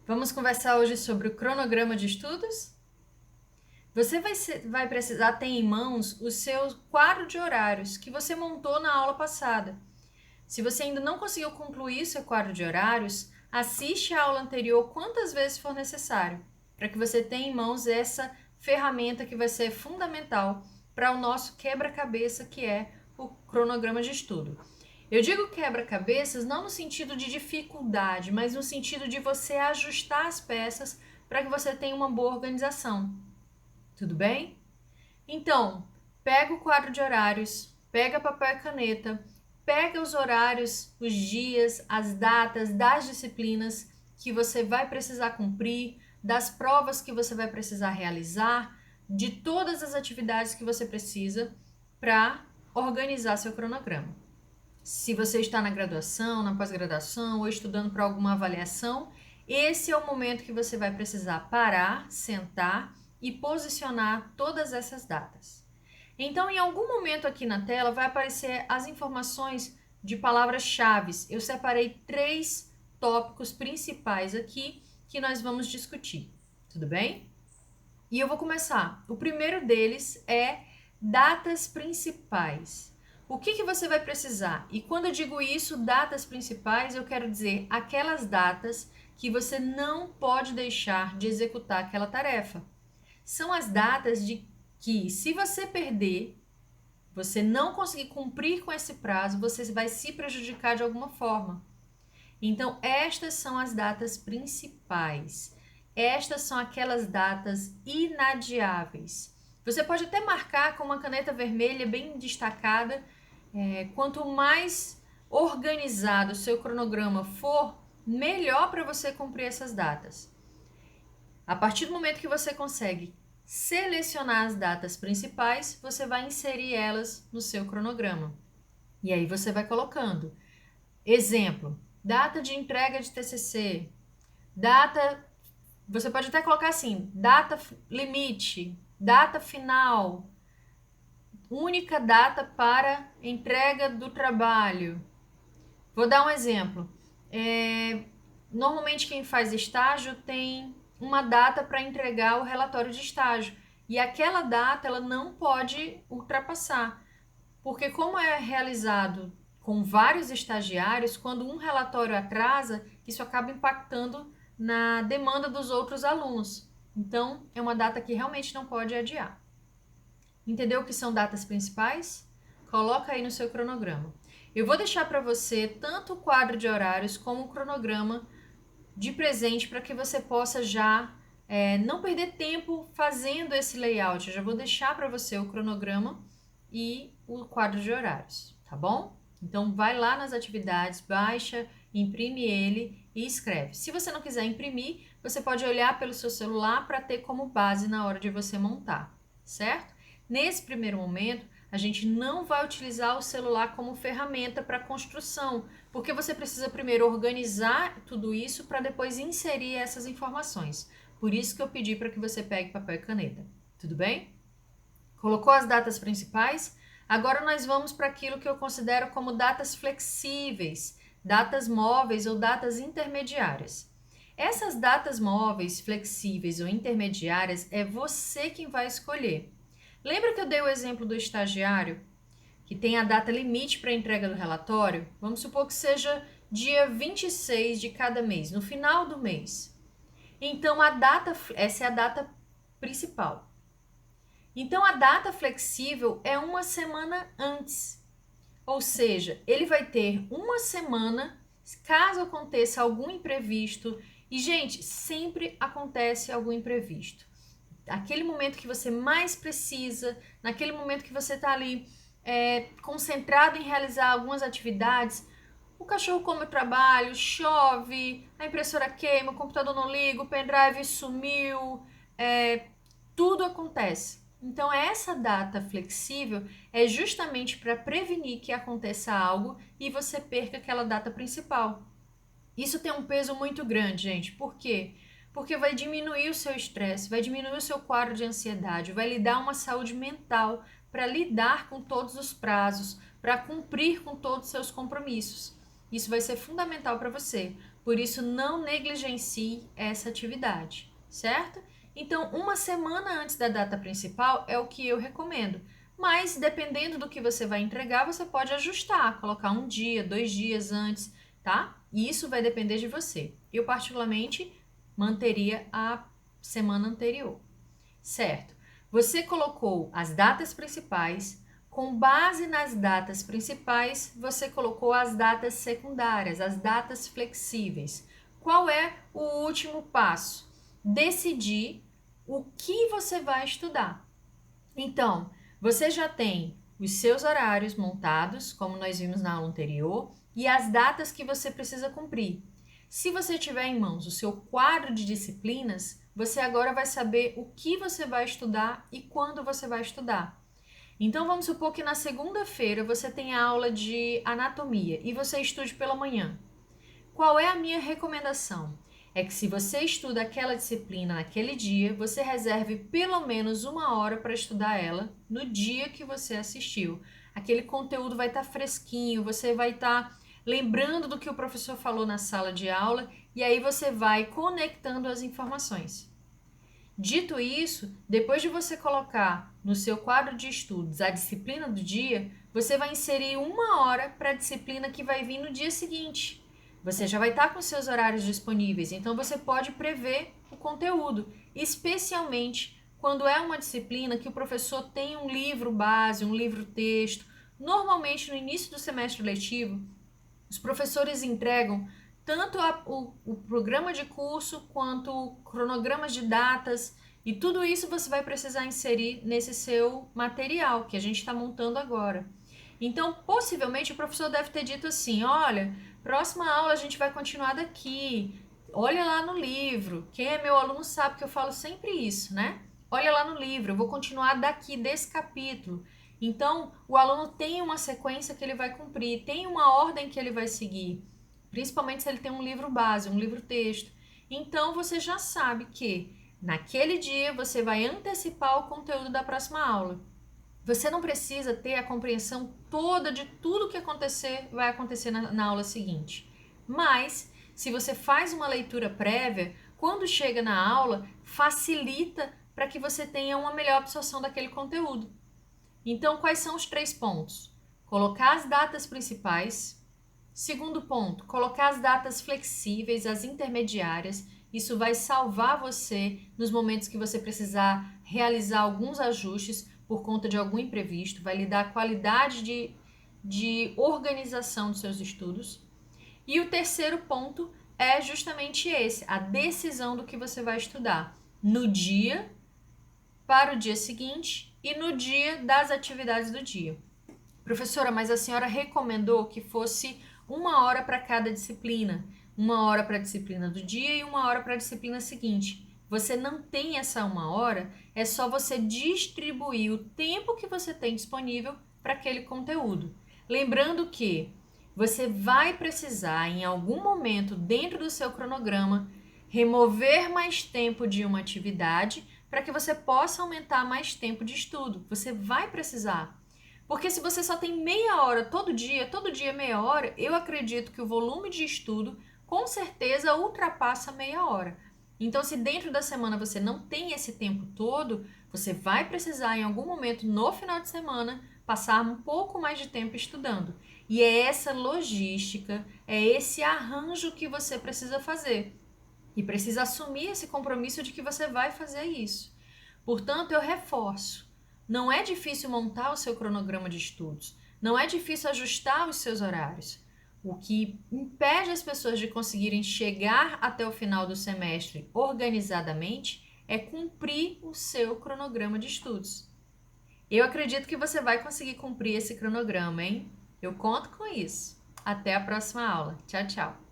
Vamos conversar hoje sobre o cronograma de estudos? Você vai precisar ter em mãos o seu quadro de horários que você montou na aula passada. Se você ainda não conseguiu concluir seu quadro de horários, assiste a aula anterior quantas vezes for necessário, para que você tenha em mãos essa ferramenta que vai ser fundamental para o nosso quebra-cabeça, que é o cronograma de estudo. Eu digo quebra-cabeças não no sentido de dificuldade, mas no sentido de você ajustar as peças para que você tenha uma boa organização. Tudo bem? Então, pega o quadro de horários, pega papel e caneta, pega os horários, os dias, as datas das disciplinas que você vai precisar cumprir, das provas que você vai precisar realizar, de todas as atividades que você precisa para organizar seu cronograma. Se você está na graduação, na pós-graduação ou estudando para alguma avaliação, esse é o momento que você vai precisar parar, sentar e posicionar todas essas datas. Então, em algum momento aqui na tela vai aparecer as informações de palavras-chave. Eu separei 3 tópicos principais aqui que nós vamos discutir. Tudo bem? E eu vou começar. O primeiro deles é datas principais. O que você vai precisar? E quando eu digo isso, datas principais, eu quero dizer aquelas datas que você não pode deixar de executar aquela tarefa. São as datas de que, se você perder, você não conseguir cumprir com esse prazo, você vai se prejudicar de alguma forma. Então, estas são as datas principais. Estas são aquelas datas inadiáveis. Você pode até marcar com uma caneta vermelha bem destacada. Quanto mais organizado o seu cronograma for, melhor para você cumprir essas datas. A partir do momento que você consegue selecionar as datas principais, você vai inserir elas no seu cronograma. E aí você vai colocando. Exemplo, data de entrega de TCC, data, você pode até colocar assim, data limite, data final, única data para entrega do trabalho. Vou dar um exemplo. Normalmente quem faz estágio tem uma data para entregar o relatório de estágio e aquela data ela não pode ultrapassar, porque como é realizado com vários estagiários, quando um relatório atrasa, isso acaba impactando na demanda dos outros alunos. Então, é uma data que realmente não pode adiar. Entendeu o que são datas principais? Coloca aí no seu cronograma. Eu vou deixar para você tanto o quadro de horários como o cronograma de presente para que você possa já não perder tempo fazendo esse layout. Eu já vou deixar para você o cronograma e o quadro de horários, tá bom? Então vai lá nas atividades, baixa, imprime ele e escreve. Se você não quiser imprimir, você pode olhar pelo seu celular para ter como base na hora de você montar, certo? Nesse primeiro momento, a gente não vai utilizar o celular como ferramenta para construção, porque você precisa primeiro organizar tudo isso para depois inserir essas informações. Por isso que eu pedi para que você pegue papel e caneta. Tudo bem? Colocou as datas principais? Agora nós vamos para aquilo que eu considero como datas flexíveis, datas móveis ou datas intermediárias. Essas datas móveis, flexíveis ou intermediárias é você quem vai escolher. Lembra que eu dei o exemplo do estagiário, que tem a data limite para a entrega do relatório? Vamos supor que seja dia 26 de cada mês, no final do mês. Então, essa é a data principal. Então, a data flexível é uma semana antes. Ou seja, ele vai ter uma semana, caso aconteça algum imprevisto. E, gente, sempre acontece algum imprevisto. Aquele momento que você mais precisa, naquele momento que você está ali concentrado em realizar algumas atividades, o cachorro come o trabalho, chove, a impressora queima, o computador não liga, o pendrive sumiu, tudo acontece. Então, essa data flexível é justamente para prevenir que aconteça algo e você perca aquela data principal. Isso tem um peso muito grande, gente. Por quê? Porque vai diminuir o seu estresse, vai diminuir o seu quadro de ansiedade, vai lhe dar uma saúde mental para lidar com todos os prazos, para cumprir com todos os seus compromissos. Isso vai ser fundamental para você, Por isso, não negligencie essa atividade, certo? Então, uma semana antes da data principal é o que eu recomendo. Mas, dependendo do que você vai entregar, você pode ajustar, colocar 1 dia, 2 dias antes, tá? E isso vai depender de você. Eu, particularmente, manteria a semana anterior, certo? Você colocou as datas principais, com base nas datas principais, você colocou as datas secundárias, as datas flexíveis. Qual é o último passo? Decidir o que você vai estudar. Então, você já tem os seus horários montados, como nós vimos na aula anterior, e as datas que você precisa cumprir. Se você tiver em mãos o seu quadro de disciplinas, você agora vai saber o que você vai estudar e quando você vai estudar. Então, vamos supor que na segunda-feira você tem a aula de anatomia e você estude pela manhã. Qual é a minha recomendação? É que se você estuda aquela disciplina naquele dia, você reserve pelo menos 1 hora para estudar ela no dia que você assistiu. Aquele conteúdo vai estar fresquinho, você vai estar lembrando do que o professor falou na sala de aula e aí você vai conectando as informações. Dito isso, depois de você colocar no seu quadro de estudos a disciplina do dia, você vai inserir 1 hora para a disciplina que vai vir no dia seguinte. Você já vai estar com seus horários disponíveis, então você pode prever o conteúdo, especialmente quando é uma disciplina que o professor tem um livro base, um livro texto. Normalmente, no início do semestre letivo, os professores entregam tanto o programa de curso quanto cronogramas de datas, e tudo isso você vai precisar inserir nesse seu material que a gente está montando agora. Então, possivelmente, o professor deve ter dito assim: olha, próxima aula a gente vai continuar daqui, olha lá no livro. Quem é meu aluno sabe que eu falo sempre isso, né? Olha lá no livro, eu vou continuar daqui, desse capítulo. Então, o aluno tem uma sequência que ele vai cumprir, tem uma ordem que ele vai seguir, principalmente se ele tem um livro base, um livro texto. Então, você já sabe que naquele dia você vai antecipar o conteúdo da próxima aula. Você não precisa ter a compreensão toda de tudo que vai acontecer na aula seguinte. Mas, se você faz uma leitura prévia, quando chega na aula, facilita para que você tenha uma melhor absorção daquele conteúdo. Então, quais são os 3 pontos? Colocar as datas principais. Segundo ponto, colocar as datas flexíveis, as intermediárias. Isso vai salvar você nos momentos que você precisar realizar alguns ajustes por conta de algum imprevisto, vai lhe dar qualidade de organização dos seus estudos. E o terceiro ponto é justamente esse, a decisão do que você vai estudar no dia, para o dia seguinte e no dia das atividades do dia. Professora, mas a senhora recomendou que fosse 1 hora para cada disciplina, 1 hora para a disciplina do dia e 1 hora para a disciplina seguinte. Você não tem essa 1 hora, é só você distribuir o tempo que você tem disponível para aquele conteúdo. Lembrando que você vai precisar, em algum momento dentro do seu cronograma, remover mais tempo de uma atividade para que você possa aumentar mais tempo de estudo. Você vai precisar. Porque se você só tem meia hora todo dia meia hora, eu acredito que o volume de estudo com certeza ultrapassa meia hora. Então, se dentro da semana você não tem esse tempo todo, você vai precisar em algum momento no final de semana passar um pouco mais de tempo estudando. E é essa logística, é esse arranjo que você precisa fazer. E precisa assumir esse compromisso de que você vai fazer isso. Portanto, eu reforço. Não é difícil montar o seu cronograma de estudos. Não é difícil ajustar os seus horários. O que impede as pessoas de conseguirem chegar até o final do semestre organizadamente é cumprir o seu cronograma de estudos. Eu acredito que você vai conseguir cumprir esse cronograma, hein? Eu conto com isso. Até a próxima aula. Tchau, tchau.